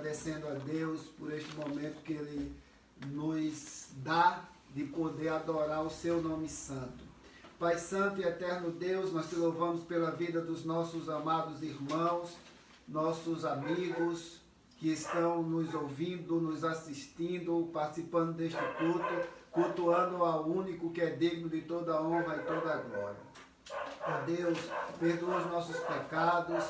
agradecendo a Deus por este momento que Ele nos dá de poder adorar o Seu nome santo. Pai Santo e Eterno Deus, nós te louvamos pela vida dos nossos amados irmãos, nossos amigos que estão nos ouvindo, nos assistindo, participando deste culto, cultuando ao único que é digno de toda honra e toda glória. Ó Deus, perdoa os nossos pecados,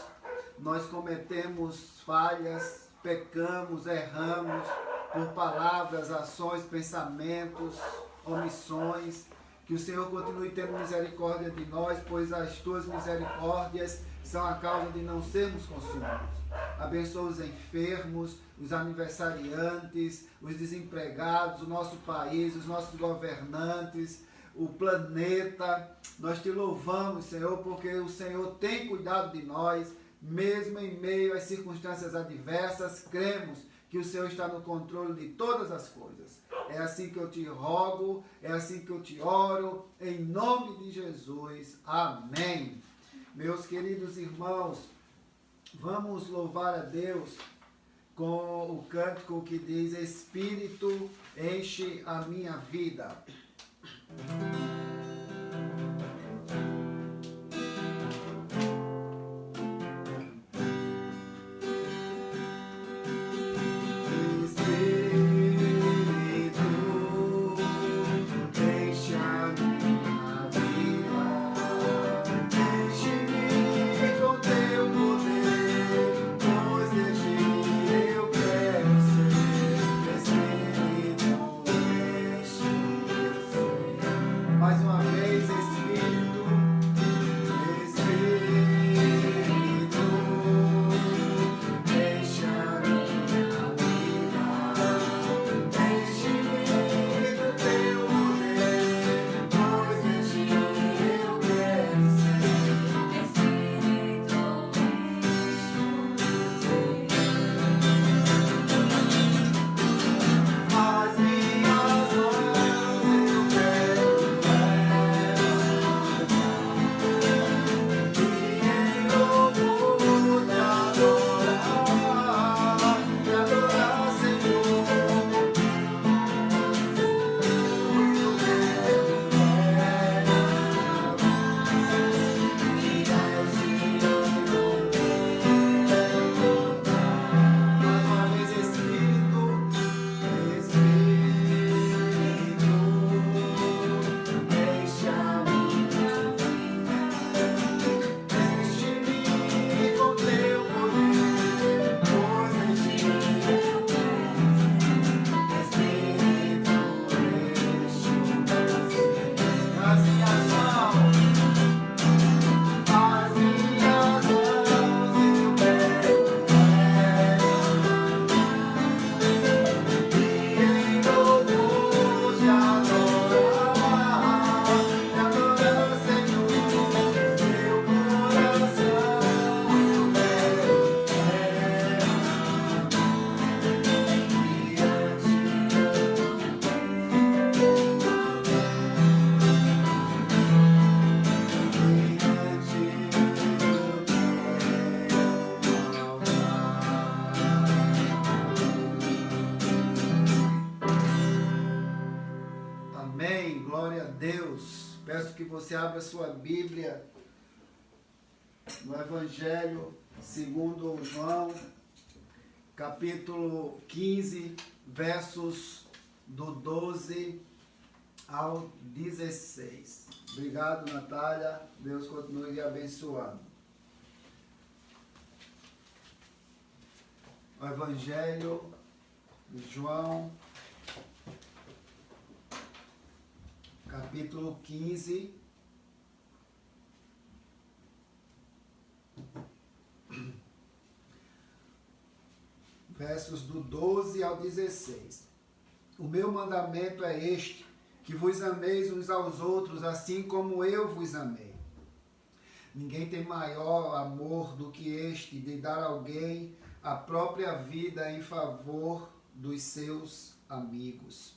nós cometemos falhas, pecamos, erramos por palavras, ações, pensamentos, omissões. Que o Senhor continue tendo misericórdia de nós, pois as tuas misericórdias são a causa de não sermos consumidos. Abençoa os enfermos, os aniversariantes, os desempregados, o nosso país, os nossos governantes, o planeta. Nós te louvamos, Senhor, porque o Senhor tem cuidado de nós, mesmo em meio às circunstâncias adversas. Cremos que o Senhor está no controle de todas as coisas. É assim que eu te rogo, é assim que eu te oro, em nome de Jesus. Amém. Meus queridos irmãos, vamos louvar a Deus com o cântico que diz: Espírito, enche a minha vida. Amém, glória a Deus. Peço que você abra sua Bíblia no Evangelho segundo João, capítulo 15, versos do 12 ao 16. Obrigado, Natália. Deus continue lhe abençoando. O Evangelho de João, capítulo 15, versos do 12 ao 16. O meu mandamento é este, que vos ameis uns aos outros, assim como eu vos amei. Ninguém tem maior amor do que este, de dar a alguém a própria vida em favor dos seus amigos.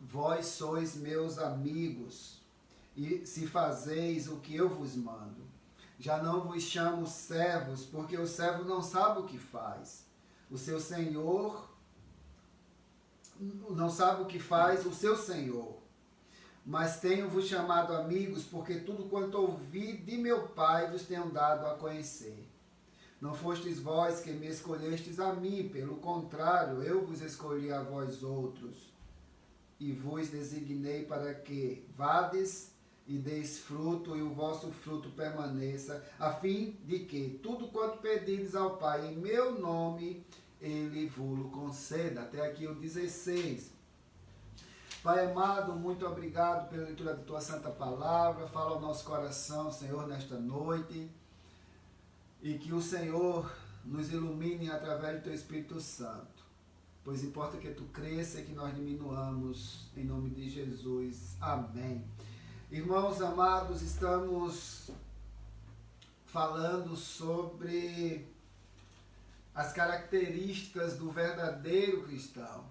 Vós sois meus amigos, e se fazeis o que eu vos mando. Já não vos chamo servos, porque o servo não sabe o que faz. o seu Senhor, não sabe o que faz o seu Senhor. Mas tenho-vos chamado amigos, porque tudo quanto ouvi de meu Pai vos tenho dado a conhecer. Não fostes vós que me escolhestes a mim, pelo contrário, eu vos escolhi a vós outros, e vos designei para que vades e deis fruto, e o vosso fruto permaneça, a fim de que tudo quanto pedides ao Pai em meu nome, Ele vos conceda. Até aqui o 16. Pai amado, muito obrigado pela leitura da Tua Santa Palavra. Fala ao nosso coração, Senhor, nesta noite. E que o Senhor nos ilumine através do Teu Espírito Santo. Pois importa que Tu cresça e que nós diminuamos, em nome de Jesus. Amém. Irmãos amados, estamos falando sobre as características do verdadeiro cristão.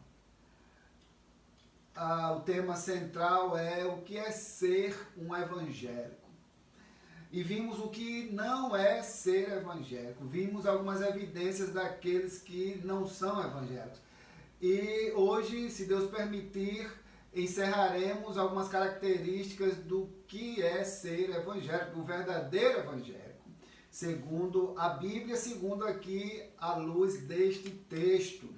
O tema central é o que é ser um evangélico. E vimos o que não é ser evangélico. Vimos algumas evidências daqueles que não são evangélicos. E hoje, se Deus permitir, encerraremos algumas características do que é ser evangélico, do verdadeiro evangélico, segundo a Bíblia, segundo aqui a luz deste texto.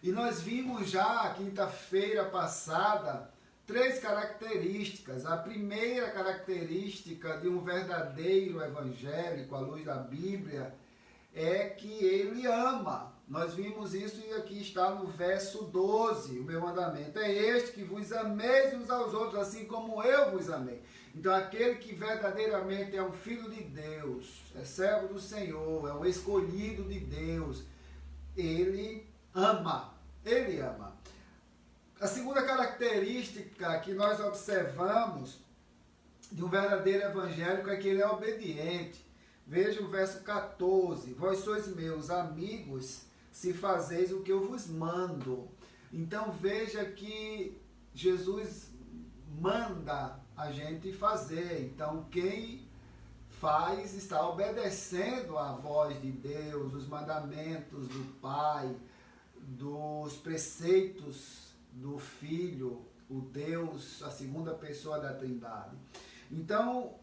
E nós vimos já, quinta-feira passada, 3 características. A primeira característica de um verdadeiro evangélico, à luz da Bíblia, é que ele ama. Nós vimos isso e aqui está no verso 12. O meu mandamento é este, que vos ameis uns aos outros, assim como eu vos amei. Então aquele que verdadeiramente é um filho de Deus, é servo do Senhor, é um escolhido de Deus, ele ama. Ele ama. A segunda característica que nós observamos de um verdadeiro evangélico é que ele é obediente. Veja o verso 14. Vós sois meus amigos, se fazeis o que eu vos mando. Então veja que Jesus manda a gente fazer. Então quem faz está obedecendo à voz de Deus, os mandamentos do Pai, dos preceitos do Filho, o Deus, a segunda pessoa da Trindade. Então,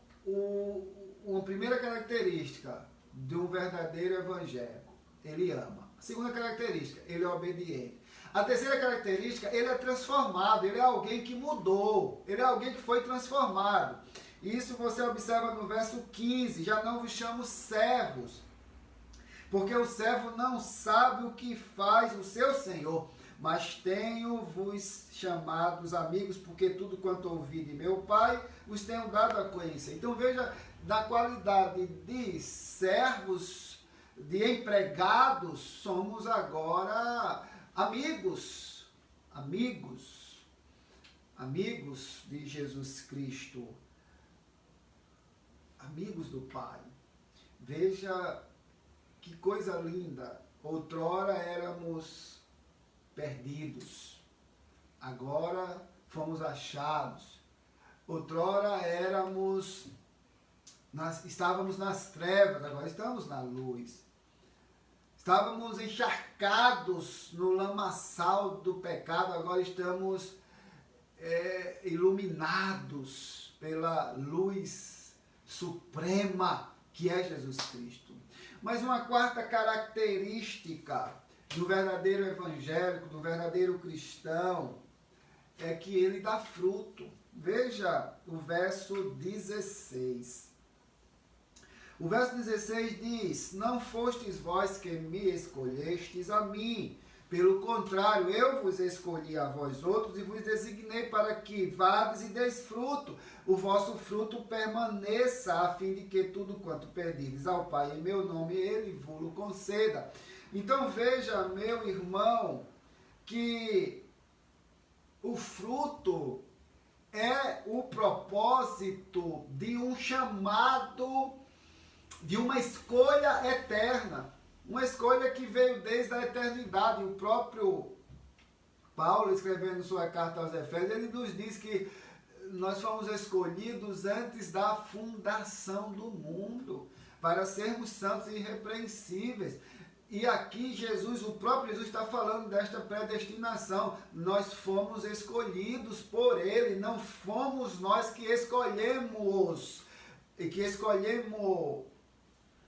uma primeira característica de um verdadeiro evangélico, ele ama. A segunda característica, ele é obediente. A terceira característica, ele é transformado, ele é alguém que mudou, ele é alguém que foi transformado. Isso você observa no verso 15, já não vos chamo servos, porque o servo não sabe o que faz o seu senhor, mas tenho-vos chamados amigos, porque tudo quanto ouvi de meu Pai, vos tenho dado a conhecer. Então veja, da qualidade de servos, de empregados, somos agora amigos de Jesus Cristo, amigos do Pai. Veja que coisa linda. Outrora éramos perdidos, agora fomos achados. Outrora estávamos nas trevas, agora estamos na luz. Estávamos encharcados no lamaçal do pecado, agora estamos iluminados pela luz suprema que é Jesus Cristo. Mas uma quarta característica do verdadeiro evangélico, do verdadeiro cristão, é que ele dá fruto. Veja o verso 16. O verso 16 diz: não fostes vós que me escolhestes a mim, pelo contrário, eu vos escolhi a vós outros e vos designei para que vades e deis fruto, o vosso fruto permaneça, a fim de que tudo quanto pedides ao Pai em meu nome, Ele vos conceda. Então veja, meu irmão, que o fruto é o propósito de um chamado, de uma escolha eterna. Uma escolha que veio desde a eternidade. O próprio Paulo, escrevendo sua carta aos Efésios, ele nos diz que nós fomos escolhidos antes da fundação do mundo, para sermos santos e irrepreensíveis. E aqui Jesus, o próprio Jesus está falando desta predestinação. Nós fomos escolhidos por Ele, não fomos nós que escolhemos,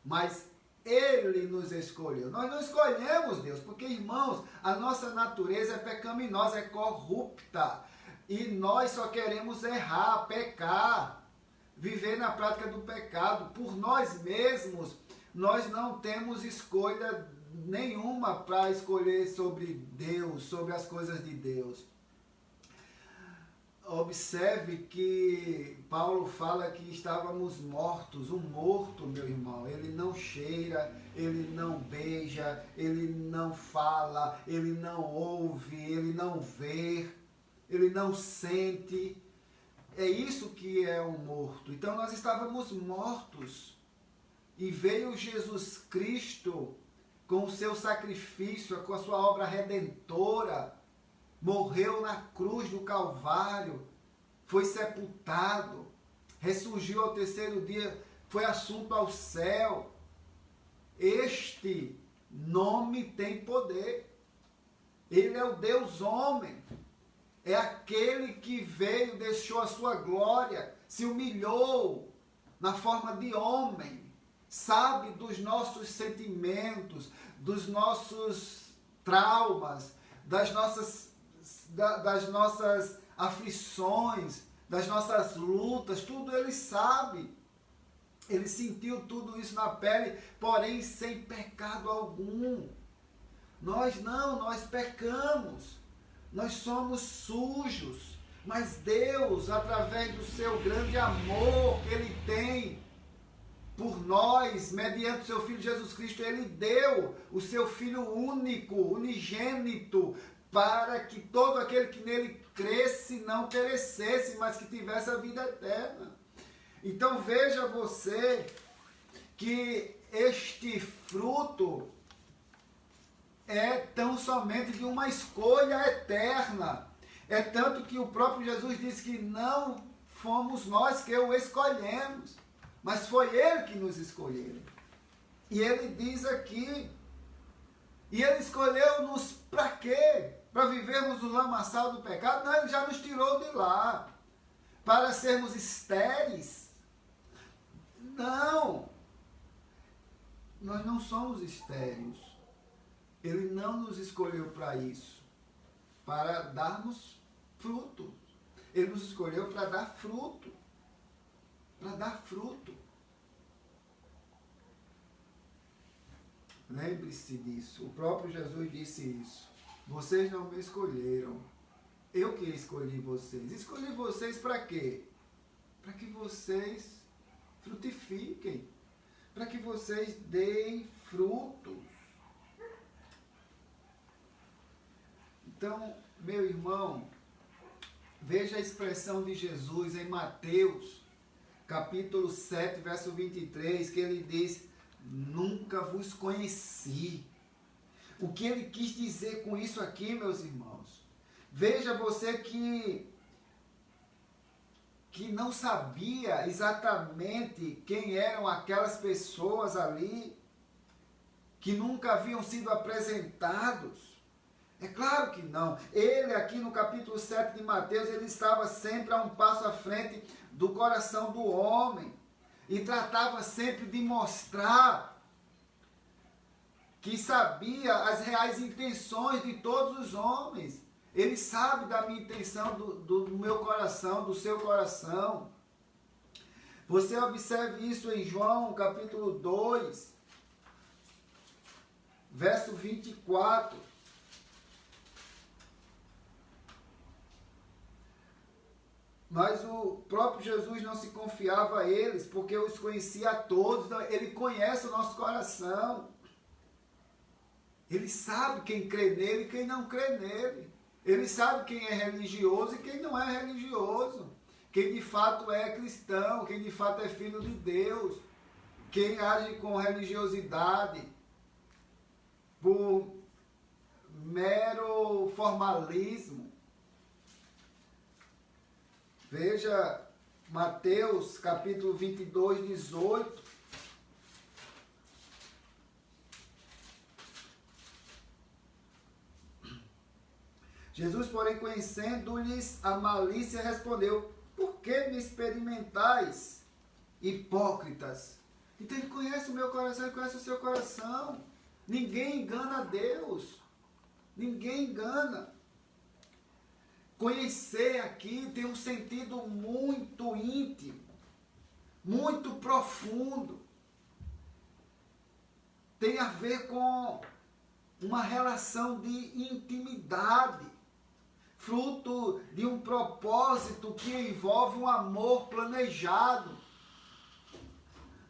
mas Ele nos escolheu. Nós não escolhemos Deus, porque, irmãos, a nossa natureza é pecaminosa, é corrupta. E nós só queremos errar, pecar, viver na prática do pecado. Por nós mesmos, nós não temos escolha nenhuma para escolher sobre Deus, sobre as coisas de Deus. Observe que Paulo fala que estávamos mortos. Um morto, meu irmão, ele não cheira, ele não beija, ele não fala, ele não ouve, ele não vê, ele não sente. É isso que é um morto. Então nós estávamos mortos. E veio Jesus Cristo com o seu sacrifício, com a sua obra redentora, morreu na cruz do Calvário, foi sepultado, ressurgiu ao terceiro dia, foi assunto ao céu. Este nome tem poder. Ele é o Deus homem. É aquele que veio, deixou a sua glória, se humilhou na forma de homem. Sabe dos nossos sentimentos, dos nossos traumas, das nossas aflições, das nossas lutas, tudo Ele sabe. Ele sentiu tudo isso na pele, porém sem pecado algum. Nós pecamos, nós somos sujos, mas Deus, através do seu grande amor que Ele tem por nós, mediante o seu Filho Jesus Cristo, Ele deu o seu Filho único, unigênito, para que todo aquele que nele cresce não perecesse, mas que tivesse a vida eterna. Então veja você que este fruto é tão somente de uma escolha eterna. É tanto que o próprio Jesus disse que não fomos nós que o escolhemos, mas foi Ele que nos escolheu. E Ele diz aqui, e Ele escolheu-nos para quê? Para vivermos no lamaçal do pecado? Não, Ele já nos tirou de lá. Para sermos estéreis? Não. Nós não somos estéreis. Ele não nos escolheu para isso. Para darmos fruto. Ele nos escolheu para dar fruto. Para dar fruto. Lembre-se disso. O próprio Jesus disse isso. Vocês não me escolheram. Eu que escolhi vocês. Escolhi vocês para quê? Para que vocês frutifiquem. Para que vocês deem frutos. Então, meu irmão, veja a expressão de Jesus em Mateus, capítulo 7, verso 23, que ele diz: nunca vos conheci. O que ele quis dizer com isso aqui, meus irmãos? Veja você que não sabia exatamente quem eram aquelas pessoas ali, que nunca haviam sido apresentados. É claro que não. Ele aqui no capítulo 7 de Mateus, ele estava sempre a um passo à frente do coração do homem. E tratava sempre de mostrar que sabia as reais intenções de todos os homens. Ele sabe da minha intenção, do meu coração, do seu coração. Você observe isso em João, capítulo 2, verso 24. Mas o próprio Jesus não se confiava a eles, porque os conhecia a todos. Ele conhece o nosso coração. Ele sabe quem crê nele e quem não crê nele. Ele sabe quem é religioso e quem não é religioso. Quem de fato é cristão, quem de fato é filho de Deus. Quem age com religiosidade por mero formalismo. Veja Mateus capítulo 22, 18. Jesus, porém, conhecendo-lhes a malícia, respondeu: por que me experimentais, hipócritas? Então ele conhece o meu coração, ele conhece o seu coração. Ninguém engana a Deus. Ninguém engana. Conhecer aqui tem um sentido muito íntimo, muito profundo. Tem a ver com uma relação de intimidade, fruto de um propósito que envolve um amor planejado.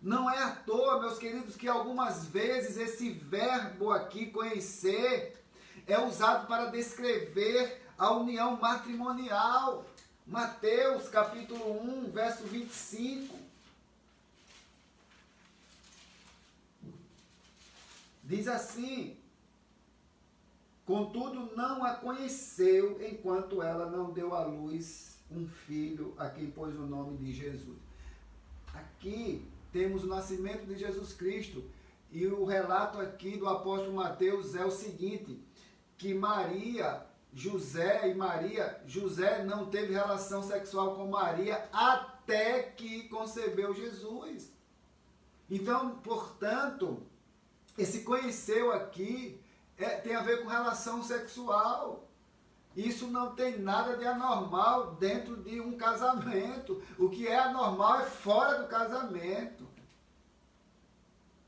Não é à toa, meus queridos, que algumas vezes esse verbo aqui, conhecer, é usado para descrever a união matrimonial. Mateus capítulo 1, verso 25. Diz assim: contudo não a conheceu enquanto ela não deu à luz um filho, a quem pôs o nome de Jesus. Aqui temos o nascimento de Jesus Cristo, e o relato aqui do apóstolo Mateus é o seguinte, que José não teve relação sexual com Maria até que concebeu Jesus. Então, portanto, esse conheceu aqui tem a ver com relação sexual. Isso não tem nada de anormal dentro de um casamento. O que é anormal é fora do casamento.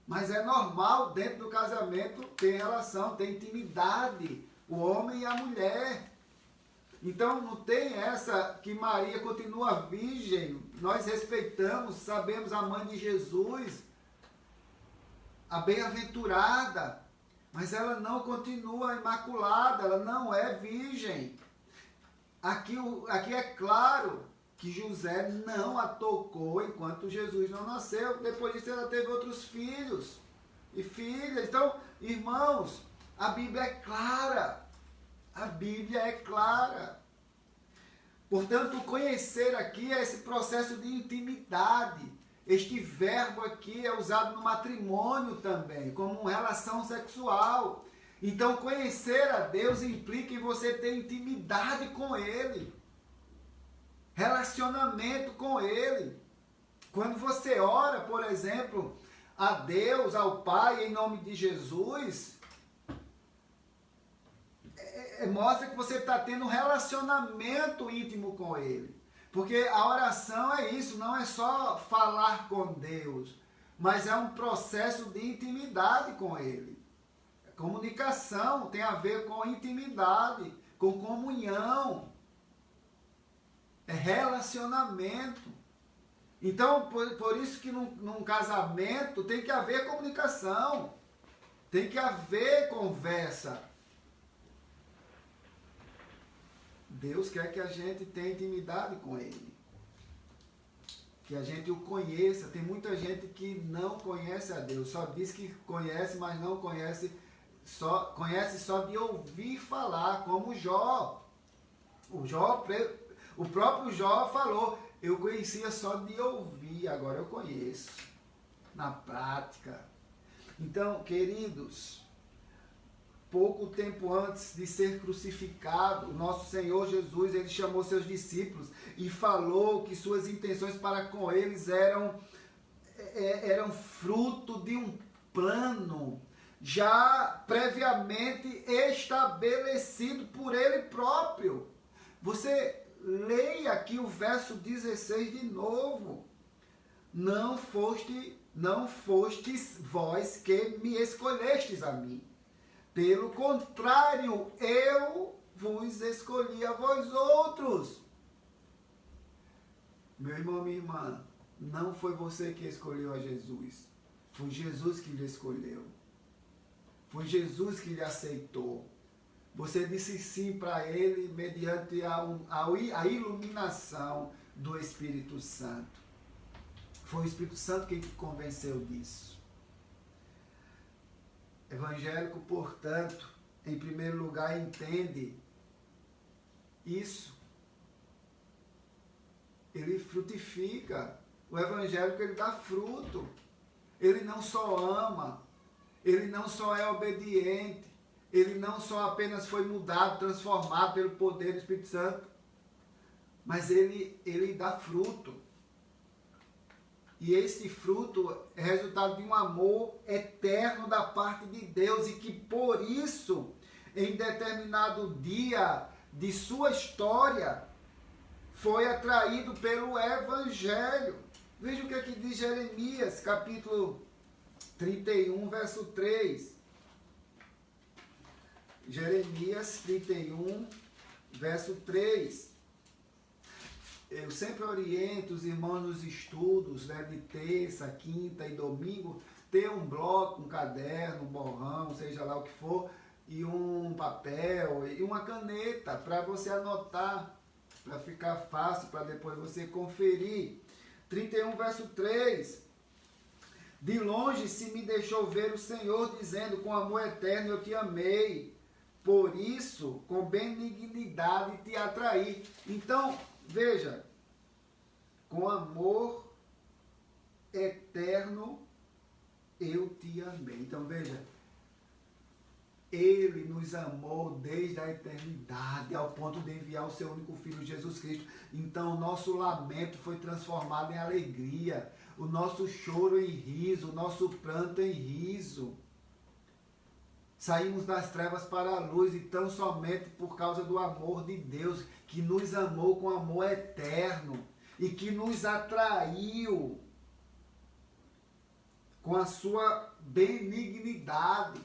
Mas é normal dentro do casamento ter relação, ter intimidade, o homem e a mulher. Então não tem essa que Maria continua virgem. Nós respeitamos, sabemos a mãe de Jesus, a bem-aventurada, mas ela não continua imaculada, ela não é virgem. Aqui é claro que José não a tocou enquanto Jesus não nasceu. Depois disso ela teve outros filhos e filhas. Então, irmãos, a Bíblia é clara. A Bíblia é clara. Portanto, conhecer aqui é esse processo de intimidade. Este verbo aqui é usado no matrimônio também, como uma relação sexual. Então, conhecer a Deus implica em você ter intimidade com Ele, relacionamento com Ele. Quando você ora, por exemplo, a Deus, ao Pai, em nome de Jesus, mostra que você está tendo um relacionamento íntimo com Ele. Porque a oração é isso, não é só falar com Deus, mas é um processo de intimidade com Ele. Comunicação tem a ver com intimidade, com comunhão, é relacionamento. Então, por isso que num casamento tem que haver comunicação, tem que haver conversa. Deus quer que a gente tenha intimidade com Ele, que a gente o conheça. Tem muita gente que não conhece a Deus, só diz que conhece, mas não conhece, conhece só de ouvir falar, como Jó. O próprio Jó falou: eu conhecia só de ouvir, agora eu conheço, na prática. Então, queridos, pouco tempo antes de ser crucificado, o nosso Senhor Jesus, ele chamou seus discípulos e falou que suas intenções para com eles eram fruto de um plano já previamente estabelecido por ele próprio. Você leia aqui o verso 16 de novo. Não fostes vós que me escolhestes a mim. Pelo contrário, eu vos escolhi a vós outros. Meu irmão, minha irmã, não foi você que escolheu a Jesus. Foi Jesus que lhe escolheu. Foi Jesus que lhe aceitou. Você disse sim para Ele mediante a iluminação do Espírito Santo. Foi o Espírito Santo quem te convenceu disso. Evangélico, portanto, em primeiro lugar, entende isso. Ele frutifica. O evangélico, ele dá fruto. Ele não só ama, ele não só é obediente, ele não só apenas foi mudado, transformado pelo poder do Espírito Santo, mas ele dá fruto. E esse fruto é resultado de um amor eterno da parte de Deus, e que por isso, em determinado dia de sua história, foi atraído pelo Evangelho. Veja o que aqui diz Jeremias, capítulo 31, verso 3. Jeremias 31, verso 3. Eu sempre oriento os irmãos nos estudos, né, de terça, quinta e domingo, ter um bloco, um caderno, um borrão, seja lá o que for, e um papel e uma caneta para você anotar, para ficar fácil, para depois você conferir. 31, verso 3. De longe se me deixou ver o Senhor, dizendo, com amor eterno eu te amei, por isso com benignidade te atraí. Então, veja, com amor eterno eu te amei. Então, veja, ele nos amou desde a eternidade, ao ponto de enviar o seu único Filho, Jesus Cristo. Então, o nosso lamento foi transformado em alegria, o nosso choro em riso, o nosso pranto em riso. Saímos das trevas para a luz, e tão somente por causa do amor de Deus, que nos amou com amor eterno e que nos atraiu com a sua benignidade.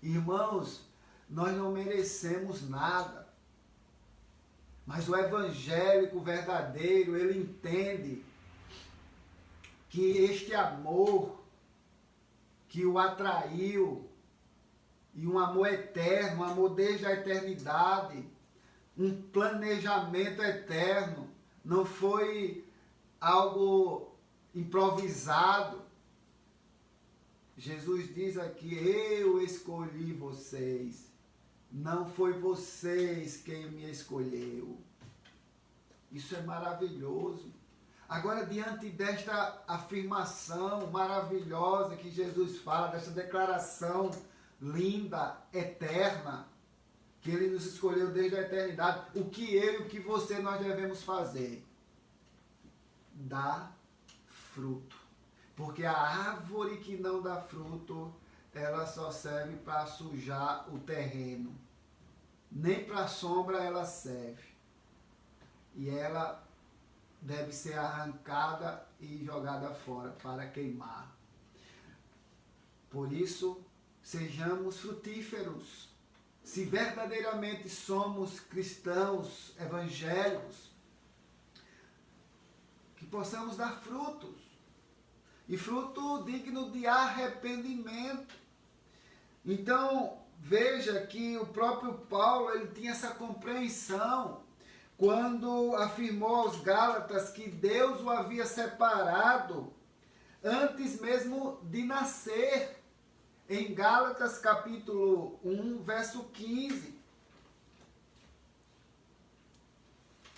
Irmãos, nós não merecemos nada, mas o evangélico verdadeiro, ele entende que este amor que o atraiu, e um amor eterno, um amor desde a eternidade, um planejamento eterno, não foi algo improvisado. Jesus diz aqui, eu escolhi vocês, não foi vocês quem me escolheu. Isso é maravilhoso. Agora, diante desta afirmação maravilhosa que Jesus fala, desta declaração linda, eterna, que ele nos escolheu desde a eternidade, o que eu e o que você nós devemos fazer? Dar fruto. Porque a árvore que não dá fruto, ela só serve para sujar o terreno. Nem para a sombra ela serve. E ela deve ser arrancada e jogada fora para queimar. Por isso, sejamos frutíferos. Se verdadeiramente somos cristãos evangélicos, que possamos dar frutos. E fruto digno de arrependimento. Então, veja que o próprio Paulo, ele tinha essa compreensão quando afirmou aos Gálatas que Deus o havia separado antes mesmo de nascer. Em Gálatas capítulo 1, verso 15.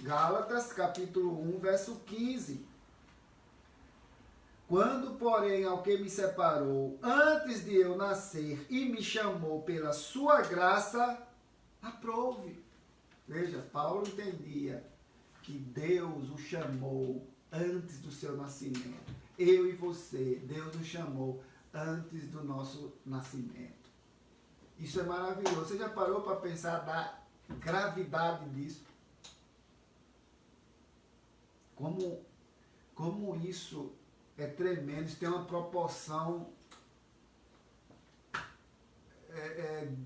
Gálatas capítulo 1, verso 15. Quando, porém, ao que me separou antes de eu nascer e me chamou pela sua graça, aprove. Veja, Paulo entendia que Deus o chamou antes do seu nascimento. Eu e você, Deus nos chamou antes do nosso nascimento. Isso é maravilhoso. Você já parou para pensar da gravidade disso? Como isso é tremendo, isso tem uma proporção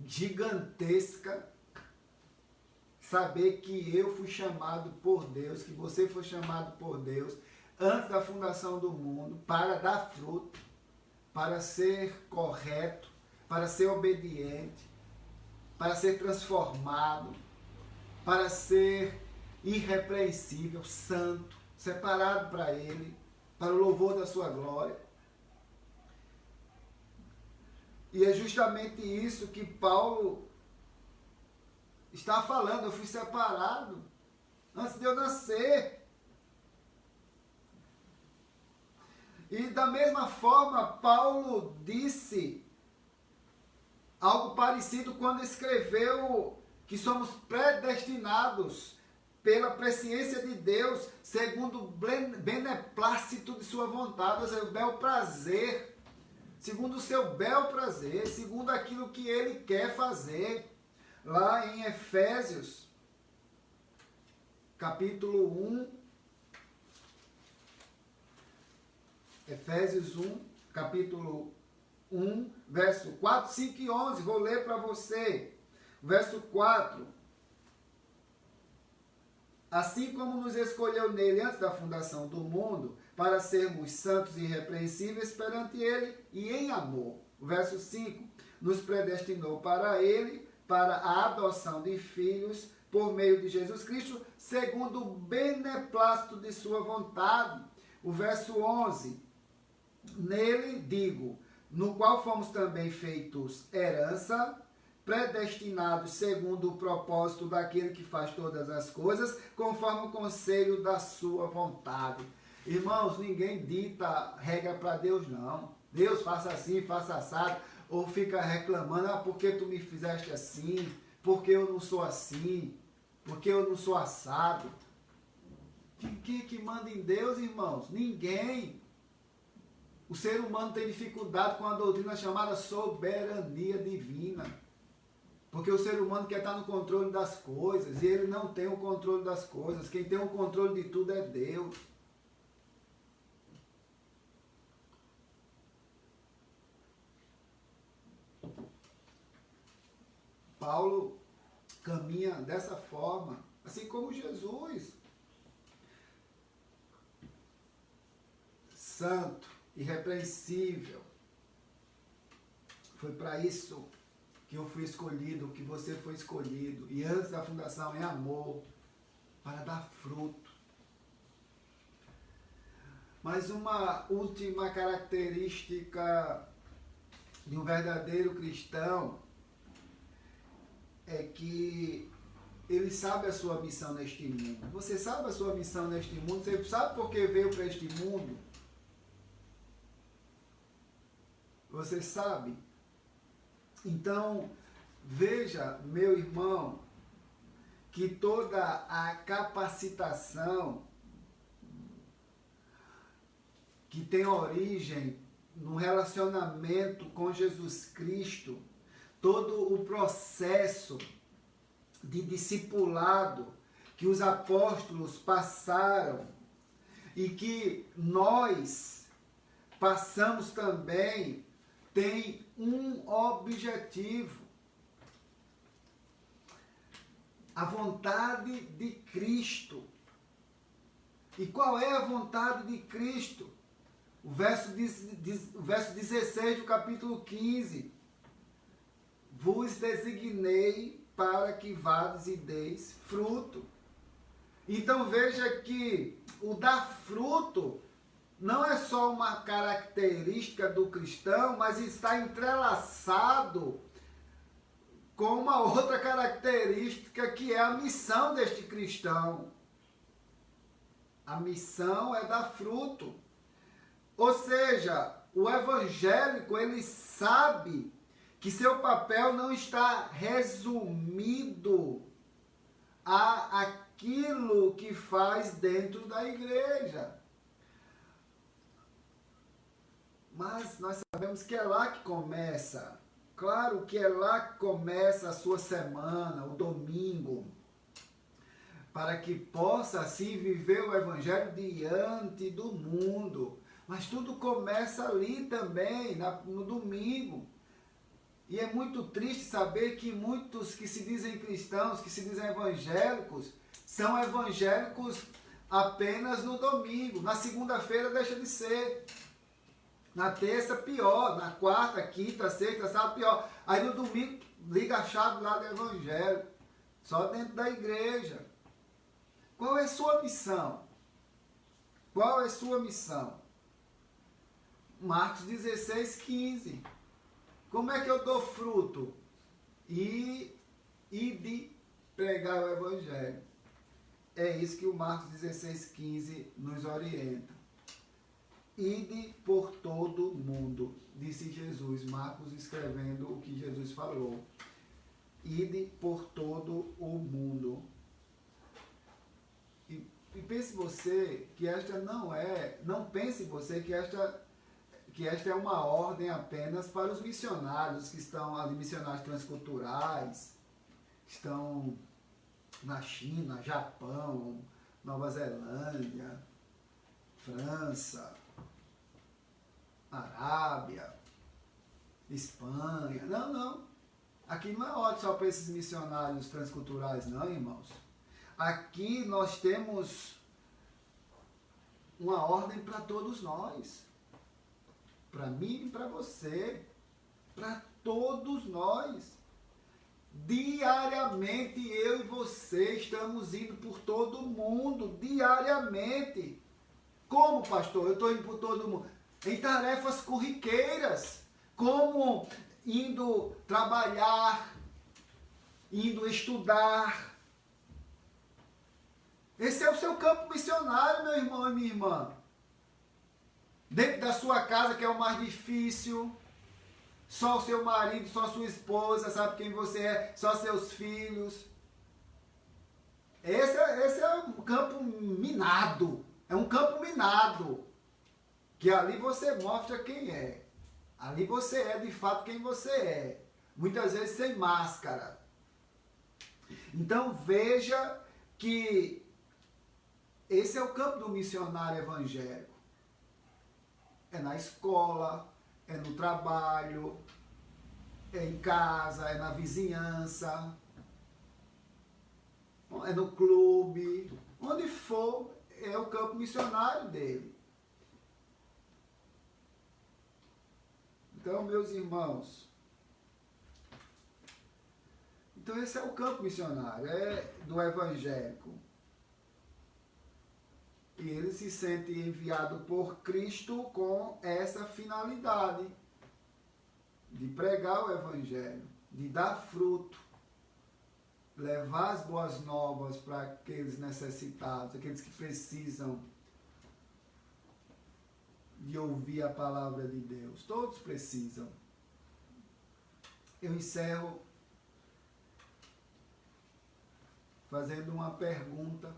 gigantesca. Saber que eu fui chamado por Deus, que você foi chamado por Deus, antes da fundação do mundo, para dar fruto, para ser correto, para ser obediente, para ser transformado, para ser irrepreensível, santo, separado para Ele, para o louvor da sua glória. E é justamente isso que Paulo está falando. Eu fui separado antes de eu nascer. E da mesma forma, Paulo disse algo parecido quando escreveu que somos predestinados pela presciência de Deus, segundo o beneplácito de sua vontade, ou seja, o bel prazer, segundo o seu bel prazer, segundo aquilo que ele quer fazer. Lá em Efésios, capítulo 1, Efésios 1, capítulo 1, verso 4, 5 e 11, vou ler para você. Verso 4. Assim como nos escolheu nele antes da fundação do mundo, para sermos santos e irrepreensíveis perante ele e em amor. Verso 5. Nos predestinou para ele, para a adoção de filhos, por meio de Jesus Cristo, segundo o beneplácito de sua vontade. O verso 11. Nele, digo, no qual fomos também feitos herança, predestinados segundo o propósito daquele que faz todas as coisas, conforme o conselho da sua vontade. Irmãos, ninguém dita regra para Deus, não. Deus faça assim, faça assado, ou fica reclamando, por que tu me fizeste assim? Porque eu não sou assim? Porque eu não sou assado? Quem que manda em Deus, irmãos? Ninguém. O ser humano tem dificuldade com a doutrina chamada soberania divina. Porque o ser humano quer estar no controle das coisas, e ele não tem o controle das coisas. Quem tem o controle de tudo é Deus. Paulo caminha dessa forma, assim como Jesus. Santo, irrepreensível. Foi para isso que eu fui escolhido, que você foi escolhido. E antes da fundação, em amor, para dar fruto. Mas uma última característica de um verdadeiro cristão é que ele sabe a sua missão neste mundo. Você sabe a sua missão neste mundo? Você sabe por que veio para este mundo? Você sabe? Então, veja, meu irmão, que toda a capacitação que tem origem no relacionamento com Jesus Cristo, todo o processo de discipulado que os apóstolos passaram e que nós passamos também, tem um objetivo: a vontade de Cristo. E qual é a vontade de Cristo? O verso 16 do capítulo 15. Vos designei para que vades e deis fruto. Então veja que o dar fruto não é só uma característica do cristão, mas está entrelaçado com uma outra característica que é a missão deste cristão. A missão é dar fruto. Ou seja, o evangélico, ele sabe que seu papel não está resumido a aquilo que faz dentro da igreja. Mas nós sabemos que é lá que começa. Claro que é lá que começa a sua semana, o domingo. Para que possa assim viver o evangelho diante do mundo. Mas tudo começa ali também, no domingo. E é muito triste saber que muitos que se dizem cristãos, que se dizem evangélicos, são evangélicos apenas no domingo. Na segunda-feira deixa de ser. Na terça, pior. Na quarta, quinta, sexta, sábado, pior. Aí no domingo, liga a chave lá do evangelho. Só dentro da igreja. Qual é a sua missão? Qual é a sua missão? Marcos 16, 15. Como é que eu dou fruto? E de pregar o evangelho. É isso que o Marcos 16, 15 nos orienta. Ide por todo mundo, disse Jesus, Marcos escrevendo o que Jesus falou. Ide por todo o mundo. E pense você que esta não pense você que esta é uma ordem apenas para os missionários que estão ali, missionários transculturais, estão na China, Japão, Nova Zelândia, França, Arábia, Espanha. Não, não. Aqui não é ordem só para esses missionários transculturais, não, irmãos. Aqui nós temos uma ordem para todos nós. Para mim e para você. Para todos nós. Diariamente eu e você estamos indo por todo mundo. Diariamente. Como, pastor? Eu estou indo por todo mundo. Em tarefas corriqueiras. Como indo trabalhar, indo estudar. Esse é o seu campo missionário, meu irmão e minha irmã. Dentro da sua casa, que é o mais difícil, só o seu marido, só a sua esposa, sabe quem você é, só seus filhos. Esse é um campo minado. É um campo minado. Que ali você mostra quem é. Ali você é de fato quem você é. Muitas vezes sem máscara. Então veja que esse é o campo do missionário evangélico. É na escola, é no trabalho, é em casa, é na vizinhança, é no clube, onde for, é o campo missionário dele. Então, meus irmãos, então esse é o campo missionário, é do evangélico. E ele se sente enviado por Cristo com essa finalidade de pregar o evangelho, de dar fruto, levar as boas novas para aqueles necessitados, aqueles que precisam de ouvir a palavra de Deus. Todos precisam. Eu encerro fazendo uma pergunta.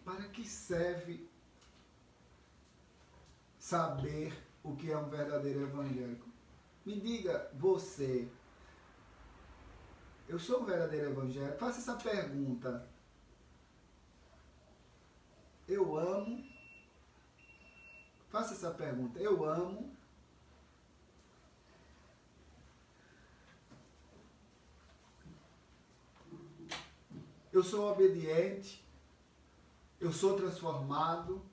Para que serve saber o que é um verdadeiro evangélico? Me diga, você, eu sou um verdadeiro evangélico? Faça essa pergunta. Eu amo. Faça essa pergunta. Eu amo. Eu sou obediente. Eu sou transformado.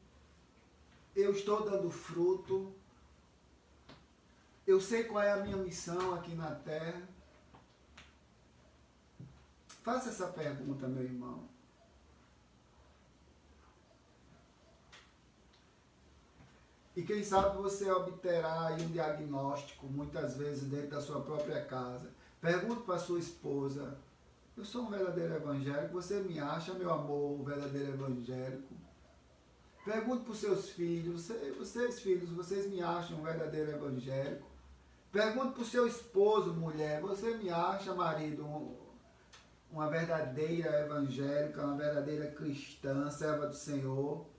Eu estou dando fruto. Eu sei qual é a minha missão aqui na terra. Faça essa pergunta, meu irmão. E quem sabe você obterá aí um diagnóstico, muitas vezes dentro da sua própria casa. Pergunte para sua esposa: eu sou um verdadeiro evangélico? Você me acha, meu amor, um verdadeiro evangélico? Pergunte para os seus filhos: vocês filhos, vocês me acham um verdadeiro evangélico? Pergunte para o seu esposo, mulher: você me acha, marido, uma verdadeira evangélica, uma verdadeira cristã, serva do Senhor?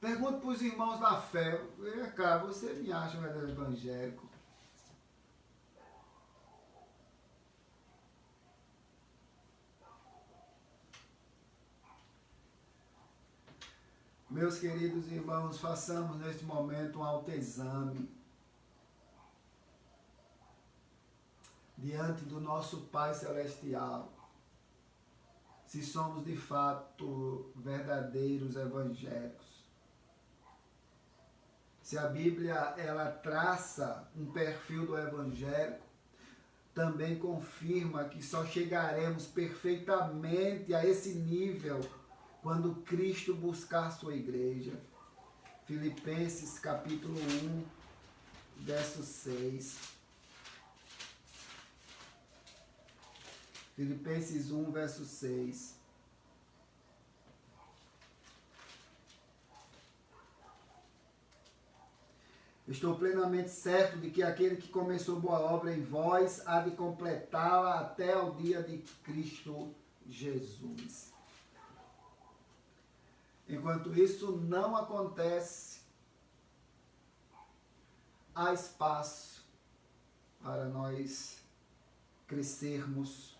Pergunte para os irmãos da fé: vem cá, você me acha um verdadeiro evangélico? Meus queridos irmãos, façamos neste momento um autoexame diante do nosso Pai Celestial, se somos de fato verdadeiros evangélicos. Se a Bíblia ela traça um perfil do evangélico, também confirma que só chegaremos perfeitamente a esse nível quando Cristo buscar sua igreja. Filipenses capítulo 1, verso 6. Filipenses 1, verso 6. Estou plenamente certo de que aquele que começou boa obra em vós há de completá-la até o dia de Cristo Jesus. Enquanto isso não acontece, há espaço para nós crescermos,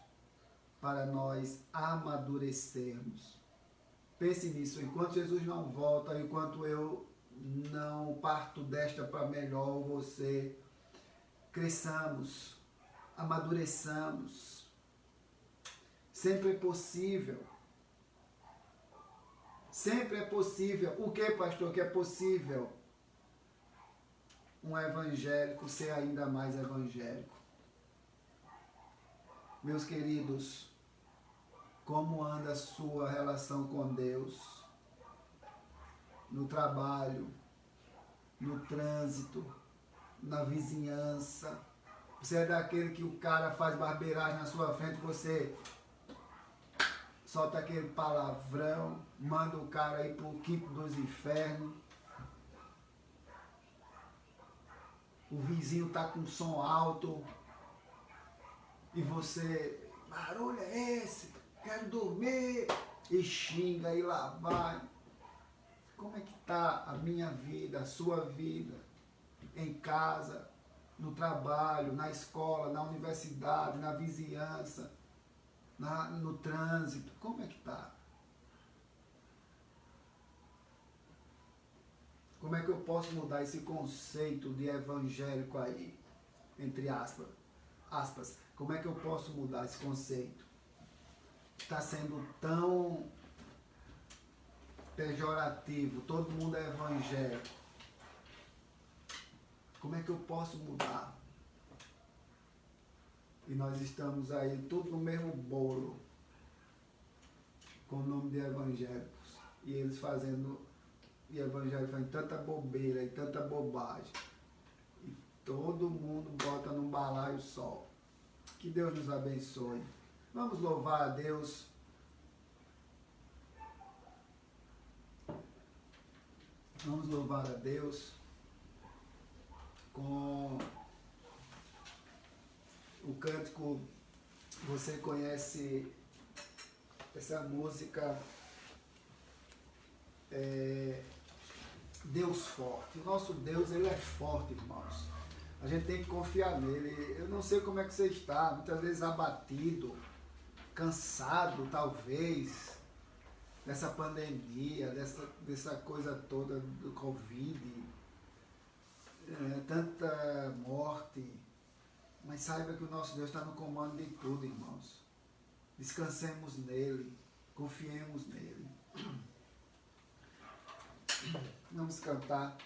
para nós amadurecermos. Pense nisso, enquanto Jesus não volta, enquanto eu não parto desta para melhor, você cresçamos, amadureçamos. Sempre é possível. Sempre é possível. O que, pastor, que é possível? Um evangélico ser ainda mais evangélico. Meus queridos, como anda a sua relação com Deus? No trabalho, no trânsito, na vizinhança. Você é daquele que o cara faz barbeiragem na sua frente, você solta aquele palavrão, manda o cara ir pro quinto dos infernos. O vizinho tá com som alto e você, barulho é esse? Quero dormir. E xinga e lá vai. Como é que está a minha vida, a sua vida, em casa, no trabalho, na escola, na universidade, na vizinhança, no trânsito? Como é que está? Como é que eu posso mudar esse conceito de evangélico aí, entre aspas? Como é que eu posso mudar esse conceito? Está sendo tão pejorativo, todo mundo é evangélico. Como é que eu posso mudar? E nós estamos aí tudo no mesmo bolo, com o nome de evangélicos, e eles fazendo, e evangélicos fazendo tanta bobeira e tanta bobagem, e todo mundo bota num balaio só. Que Deus nos abençoe. Vamos louvar a Deus. Vamos louvar a Deus com o cântico. Você conhece essa música, Deus Forte. O nosso Deus, Ele é forte, irmãos. A gente tem que confiar nele. Eu não sei como é que você está, muitas vezes abatido, cansado talvez, dessa pandemia, dessa coisa toda do Covid, tanta morte. Mas saiba que o nosso Deus está no comando de tudo, irmãos. Descansemos nele, confiemos nele. Vamos cantar.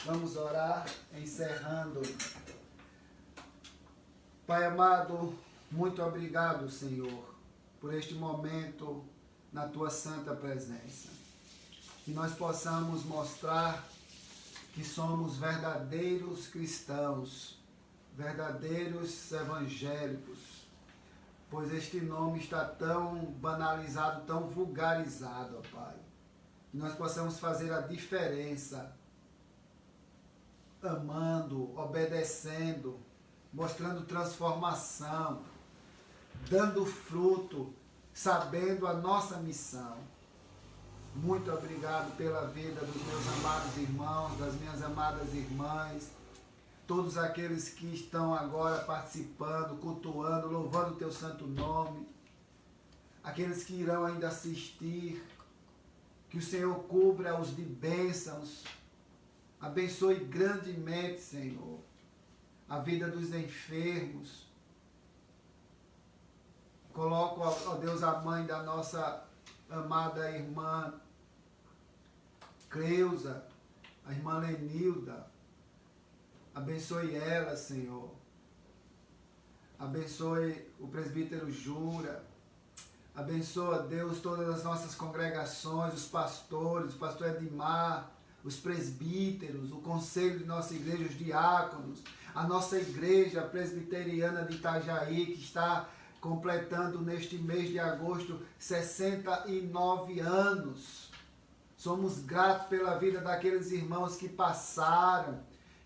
Vamos orar, encerrando. Pai amado, muito obrigado, Senhor, por este momento na Tua santa presença. Que nós possamos mostrar que somos verdadeiros cristãos, verdadeiros evangélicos, pois este nome está tão banalizado, tão vulgarizado, ó Pai. Que nós possamos fazer a diferença, amando, obedecendo, mostrando transformação, dando fruto, sabendo a nossa missão. Muito obrigado pela vida dos meus amados irmãos, das minhas amadas irmãs, todos aqueles que estão agora participando, cultuando, louvando o Teu santo nome, aqueles que irão ainda assistir, que o Senhor cubra-os de bênçãos, abençoe grandemente, Senhor, a vida dos enfermos. Coloco, ó Deus, a mãe da nossa amada irmã Cleusa, a irmã Lenilda. Abençoe ela, Senhor. Abençoe o presbítero Jura. Abençoa, Deus, todas as nossas congregações, os pastores, o pastor Edmar, os presbíteros, o conselho de nossa igreja, os diáconos, a nossa igreja presbiteriana de Itajaí, que está completando neste mês de agosto 69 anos. Somos gratos pela vida daqueles irmãos que passaram,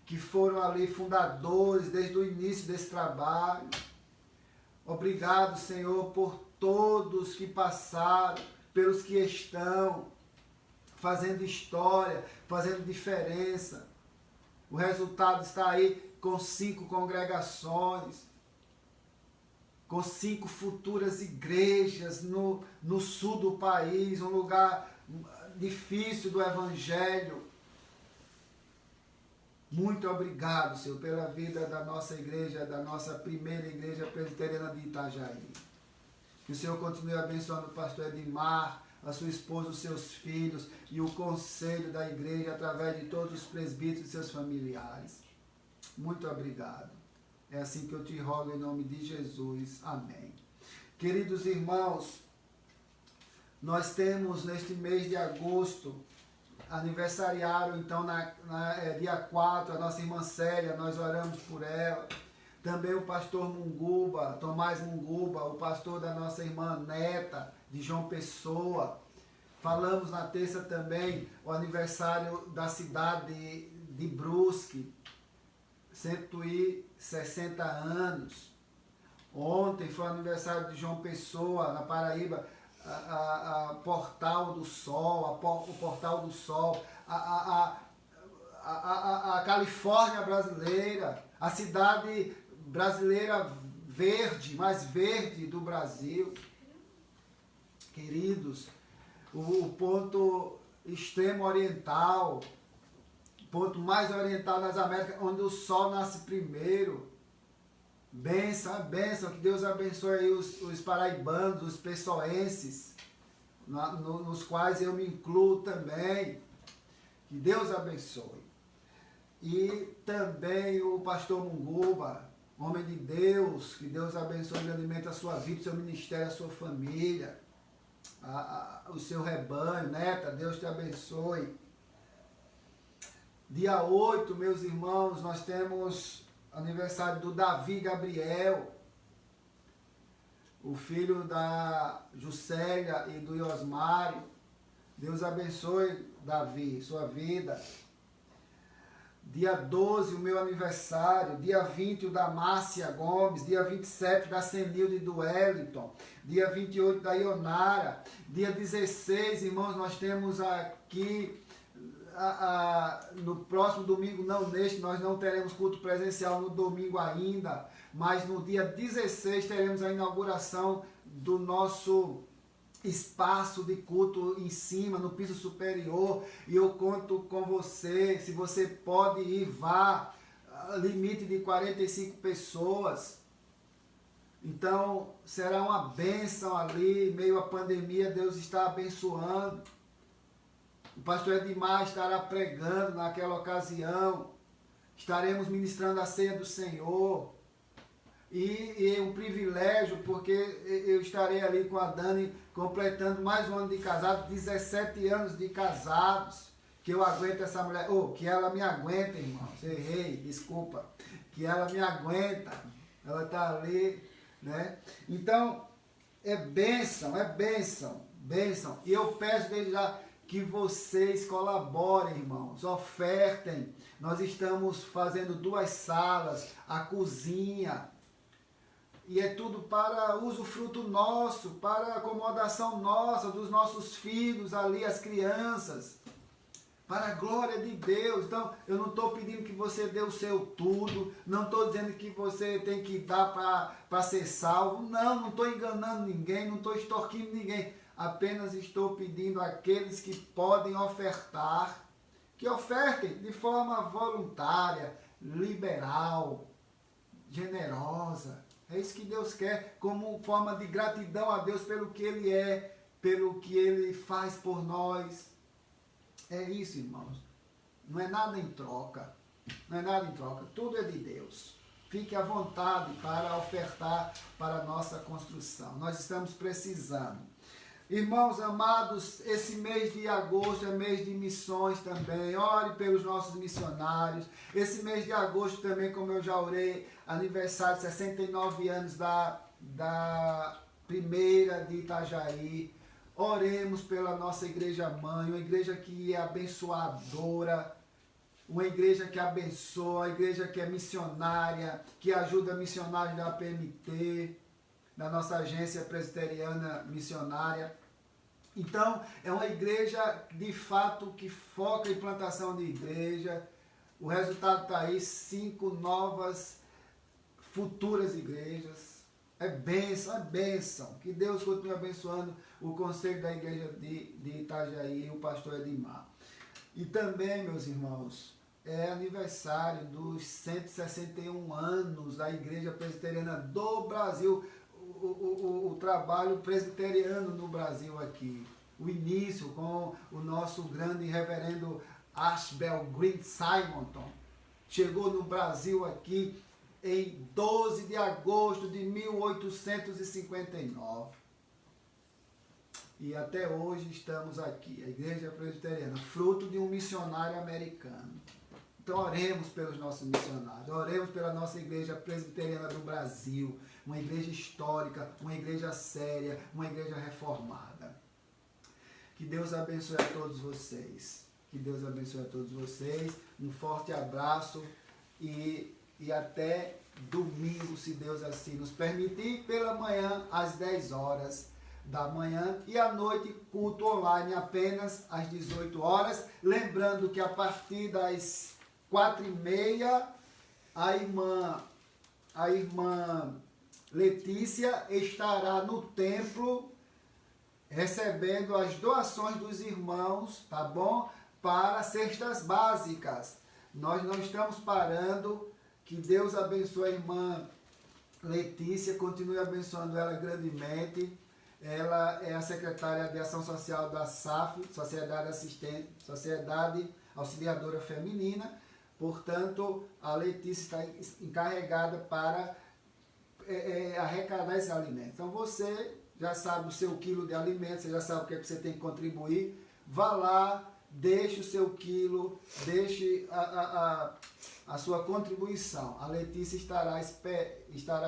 que foram ali fundadores desde o início desse trabalho. Obrigado, Senhor, por todos que passaram, pelos que estão fazendo história, fazendo diferença. O resultado está aí com 5 congregações, com 5 futuras igrejas no sul do país, um lugar difícil do Evangelho. Muito obrigado, Senhor, pela vida da nossa igreja, da nossa primeira igreja presbiteriana de Itajaí. Que o Senhor continue abençoando o pastor Edmar, a sua esposa, os seus filhos e o conselho da igreja através de todos os presbíteros e seus familiares. Muito obrigado. É assim que eu te rogo em nome de Jesus. Amém. Queridos irmãos, nós temos neste mês de agosto, aniversariaram então dia 4, a nossa irmã Célia, nós oramos por ela. Também o pastor Munguba, Tomás Munguba, o pastor da nossa irmã Neta, de João Pessoa. Falamos na terça também o aniversário da cidade de Brusque, 160 anos. Ontem foi o aniversário de João Pessoa, na Paraíba, a Portal do Sol, o Portal do Sol, a Califórnia brasileira, a cidade brasileira verde, mais verde do Brasil. Queridos, o ponto extremo oriental, ponto mais oriental das Américas, onde o sol nasce primeiro. Bênção, bênção, que Deus abençoe aí os paraibanos, os pessoenses, nos quais eu me incluo também. Que Deus abençoe. E também o pastor Munguba, homem de Deus, que Deus abençoe e alimente a sua vida, o seu ministério, a sua família, o seu rebanho. Neta, Deus te abençoe. Dia 8, meus irmãos, nós temos aniversário do Davi Gabriel, o filho da Juscelia e do Iosmário. Deus abençoe, Davi, sua vida. Dia 12, o meu aniversário. Dia 20, o da Márcia Gomes. Dia 27, da Senilde e do Wellington. Dia 28, da Ionara. Dia 16, irmãos, nós temos aqui, no próximo domingo, não neste, nós não teremos culto presencial no domingo ainda, mas no dia 16 teremos a inauguração do nosso espaço de culto em cima, no piso superior, e eu conto com você. Se você pode ir, vá. Limite de 45 pessoas. Então será uma bênção ali, em meio à pandemia. Deus está abençoando. O pastor Edmar estará pregando naquela ocasião. Estaremos ministrando a ceia do Senhor. E é um privilégio, porque eu estarei ali com a Dani completando mais um ano de casado, 17 anos de casados, que eu aguento essa mulher, que ela me aguenta, irmãos, errei, desculpa, que ela me aguenta, ela está ali, né? Então, é bênção, bênção, e eu peço desde já que vocês colaborem, irmãos, ofertem. Nós estamos fazendo 2 salas, a cozinha, e é tudo para usufruto nosso, para acomodação nossa, dos nossos filhos ali, as crianças, para a glória de Deus. Então, eu não estou pedindo que você dê o seu tudo, não estou dizendo que você tem que dar para ser salvo, não estou enganando ninguém, não estou extorquindo ninguém, apenas estou pedindo àqueles que podem ofertar, que ofertem de forma voluntária, liberal, generosa. É isso que Deus quer, como forma de gratidão a Deus pelo que Ele é, pelo que Ele faz por nós. É isso, irmãos. Não é nada em troca. Não é nada em troca. Tudo é de Deus. Fique à vontade para ofertar para a nossa construção. Nós estamos precisando. Irmãos amados, esse mês de agosto é mês de missões também. Ore pelos nossos missionários. Esse mês de agosto também, como eu já orei, aniversário, 69 anos da primeira de Itajaí. Oremos pela nossa igreja mãe, uma igreja que é abençoadora, uma igreja que abençoa, uma igreja que é missionária, que ajuda missionários da APMT, da nossa agência presbiteriana missionária. Então, é uma igreja, de fato, que foca em plantação de igreja. O resultado está aí, 5 novas futuras igrejas. É bênção. Que Deus continue abençoando o conselho da igreja de Itajaí e o pastor Edmar. E também, meus irmãos, é aniversário dos 161 anos da Igreja Presbiteriana do Brasil. O trabalho presbiteriano no Brasil aqui. O início com o nosso grande reverendo Ashbel Green Simonton. Chegou no Brasil aqui em 12 de agosto de 1859. E até hoje estamos aqui, a Igreja Presbiteriana, fruto de um missionário americano. Então oremos pelos nossos missionários, oremos pela nossa Igreja Presbiteriana do Brasil, uma igreja histórica, uma igreja séria, uma igreja reformada. Que Deus abençoe a todos vocês. Que Deus abençoe a todos vocês. Um forte abraço e até domingo, se Deus assim nos permitir, pela manhã às 10 horas da manhã e à noite culto online apenas às 18 horas. Lembrando que a partir das 4h30 a irmã Letícia estará no templo recebendo as doações dos irmãos, tá bom? Para cestas básicas. Nós não estamos parando. Que Deus abençoe a irmã Letícia, continue abençoando ela grandemente. Ela é a secretária de Ação Social da SAF, Sociedade Auxiliadora Feminina. Portanto, a Letícia está encarregada para arrecadar esse alimento. Então, você já sabe o seu quilo de alimento, você já sabe o que você tem que contribuir. Vá lá, deixe o seu quilo, deixe a sua contribuição. A Letícia estará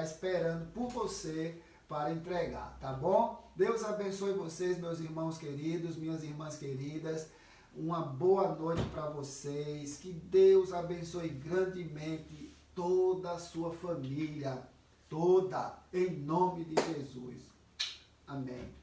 esperando por você para entregar, tá bom? Deus abençoe vocês, meus irmãos queridos, minhas irmãs queridas. Uma boa noite para vocês. Que Deus abençoe grandemente toda a sua família. Toda, em nome de Jesus. Amém.